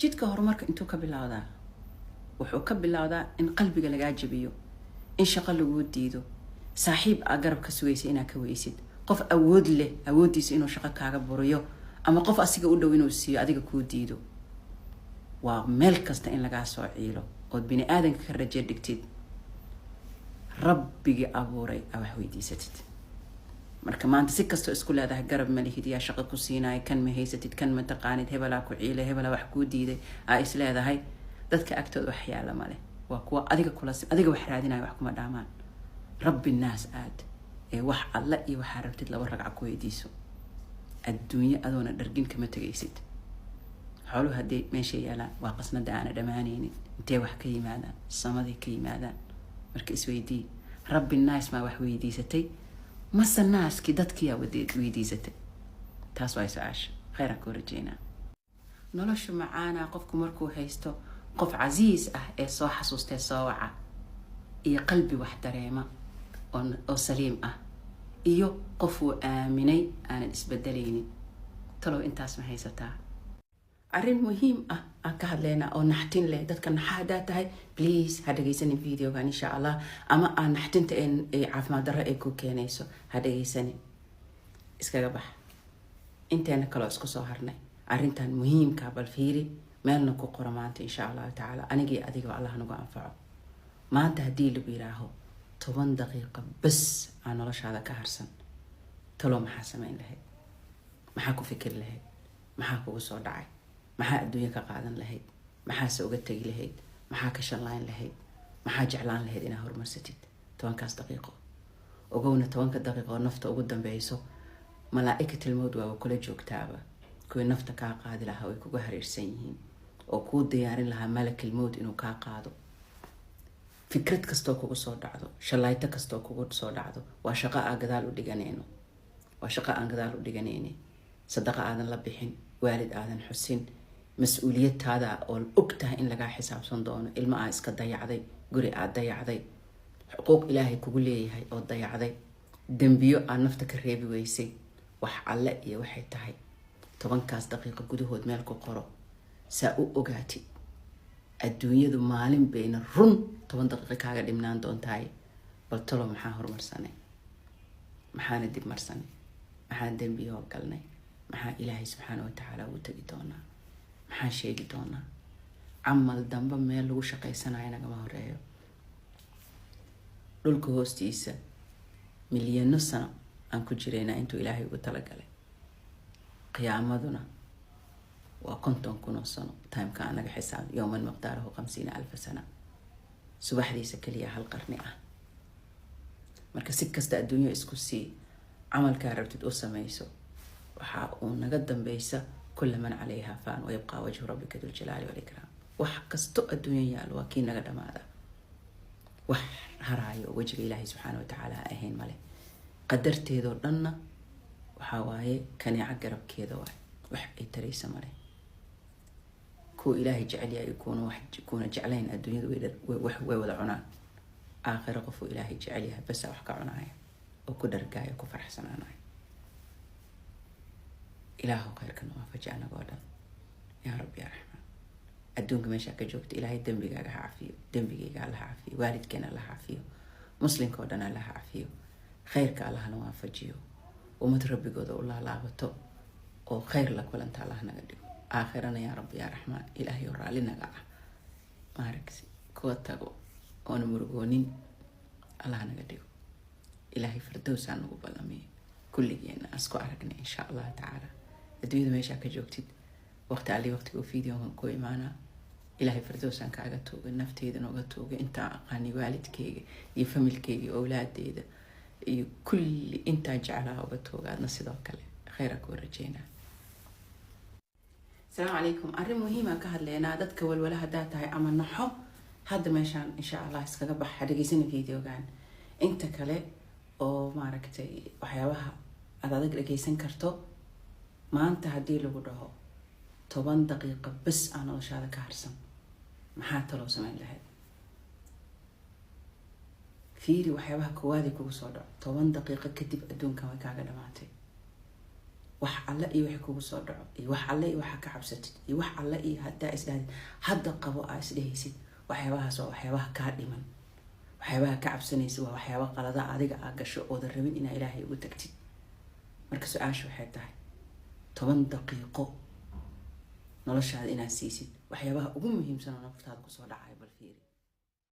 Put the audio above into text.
jidka horumarka intuu ka bilowdaa wuxuu ka bilowdaa in qalbiga lagaa jabiyo, in shaqo lagu diido, saaxiib aa garab ka sugaysa inaad ka weysid, qof awood leh awoodiisa inuu shaqo kaaga buriyo, ama qof asiga u dhow inuu siiyo adiga kuu diido. waa meel kasta in lagaa soo ciilo ood bini aadanka ka rajo dhigtid rabbigii abuuray aa wax weydiisatid. marka maanta si kastoo isku leedahay garab ma lihid, yaa shaqo ku siinaya, kan ma haysatid, kan ma taqaanid, hebelaa ku ciilay, hebelaa wax kuu diiday aa is leedahay, dadka agtooda wax yaala male. waa kuwa adiga adiga wax raadinaya, wax kuma dhaamaan. rabbi naas aad ee wax alla iyo waxaa rabtid 2 ragca ku weydiiso. adduunyo adoona dhargin kama tegaysid. xooluhu haddii meesha yaalaan waa qasnada aana dhammaanaynin, intee wax ka yimaadaan, samadii ka yimaadaan. marka isweydii, rabbi naas maa wax weydiisatay mase naaskii dadkiyaa weydiisatay? taas waa su-aasha. khayran kuu rajeynaa. noloshu macaana qofku markuu haysto qof casiis ah ee soo xasuustee soo waca, iyo qalbi wax dareema oo saliim ah, iyo qof uu aaminay aanan isbedelaynin. talow intaas ma haysataa? arrin muhiim ah aan ka hadlaynaa oo naxtin leh. dadka naxa haddaa tahay please ha dhegaysanin videogan insha allah, ama aan naxtinta caafimaad darro ay ku keenayso ha dhegaysanin. iskaga bax. inteena kaloo isku soo harnay arrintan muhiimka bal fiiri, meelna ku qoro maanta insha allahu tacaala. anigii adiga allah nagu anfaco. maanta haddii lagu yiraaho 10 daqiiqo bas aan noloshaada ka harsan, talo maxaa samayn lahayd? maxaa ku fikir lahayd? maxaa kugu soo dhacay? maxaa adduunyo ka qaadan lahayd? maxaase uga tegi lahayd? maxaa ka shanlayn lahayd? maxaa jeclaan lahayd inaad horumarsatid 10kaas daqiiqo? ogowna 10 daqiiqo nafta ugu dambeyso malaa'ikatul mawd waa kula joogtaaba. kuwii nafta kaa qaadi lahaa way kugu hareersan yihiin oo kuu diyaarin lahaa malakul mawd inuu kaa qaado. fikrad kastoo kugu soo dhacdo, shalayto kastoo kugu soo dhacdo, waa shaqo aan gadaal u dhiganayno. waa shaqo aan gadaal u dhiganaynin. sadaqa aadan la bixin, waalid aadan xusin, mas-uuliyadtaada oo og tahay in lagaa xisaabsan doono, ilmo aa iska dayacday, guri aad dayacday, xuquuq ilaahay kugu leeyahay oo dayacday, dembiyo aad nafta ka reebi weysay, wax alle iyo waxay tahay 10kaas daqiiqo gudahood meel ku qoro. saa u ogaatid adduunyadu maalin bayna run 10 daqiiqo kaaga dhimnaan doontaay. bal talo maxaa horumarsanay? maxaana dib marsanay? maxaan dembiyoo galnay? maxaa ilaahay subxaana wa tacaala ugu tegi doonaa? maxaan sheegi doonaa? camal dambe meel lagu shaqaysanayo nagama horeeyo. dhulka hoostiisa milyano sano aan ku jiraynaa intuu ilaahay ugu talagalay. qiyaamaduna waa 50,000 sano. timeka anaga xisaab yowman miqdaarahu 50,000 sana. subaxdiisa keliya 1 qarni ah. marka si kasta adduunyo isku sii camalkaa rabtid u samayso, waxaa uu naga dambeysa kulla man calayha faan wayabqaa wajhu rabbika dul jalaali walikraam. wax kasto adduunyo yaalo waa kii naga dhamaada. wax haraayo wajiga ilaahay subxaana wa tacaala ahayn male. qadarteedoo dhanna waxaa waaye kaneeca garabkeeda waay, wax ay taraysa male. kuwa ilaahay jecel yahay kuuna jeclayn adduunyada way wada cunaan. aakhira qofuu ilaahay jecel yahay basa wax ka cunaaya oo ku dhargaaya ku faraxsanaanaya. ilaahu khayrkana waafaji anagoo dhan yaa rabbi yaa raxmaan. adduunka meeshaa ka joogta ilaahay dembigaaga ha cafiyo, dembigayga allaha cafiyo, waalidkeena allaha cafiyo, muslimka oo dhan allaha cafiyo, khayrka allahana waafajiyo, ummad rabbigooda u laalaabato oo khayr la kulanta allah naga dhigo. aakhirana yaa rabbi yaa raxmaan ilaahay oo raalli naga ah maaragsi kuwa tago oona murugoonin allah naga dhigo. ilaahay firdowsaa nagu balamiyo kulligeena asku aragnay insha allah tacaala. adduunyada meeshaa ka joogtid waqti alli waqtiga videogan ku imaanaa. ilaahay firdowsaan kaaga tooga, nafteeda nooga tooga, intaan aqaani waalidkeyga iyo familkeyga iyo awlaadeyda iyo kulli intaan jeclaa uga tooga. adna sidoo kale khayra kuu rajeynaa. asalaamu calaykum. arrin muhiima ka hadlaynaa. dadka walwala haddaa tahay ama naxo hadda meeshaan insha allah iskaga bax, ha dhegaysana videogan. inta kale oo maaragtay waxyaabaha aad adag dhegaysan karto maanta haddii lagu dhaho 10 daqiiqo bas aan noloshaada ka harsan, maxaa taloo samayn lahayd? fiiri waxyaabaha koowaadii kugu soo dhaco 10 daqiiqo kadib adduunkan way kaaga dhamaatay. wax alle iyo wixii kugu soo dhaco iyo wax alle iyo waxa ka cabsatid iyo wax alle iyo haddaa isdhahdid hadda qabo aa isdhehaysid waxyaabahaas waa waxyaabaha kaa dhiman waxyaabaha ka cabsanaysa waa waxyaaba qalada adiga aa gasho oodan rabin inaa ilaahay ugu tagtid marka su-aasha waxay tahay 10 daqiiqo noloshaada inaad siisid waxyaabaha ugu muhiimsan oo naftaada kusoo dhacaya bal fiiri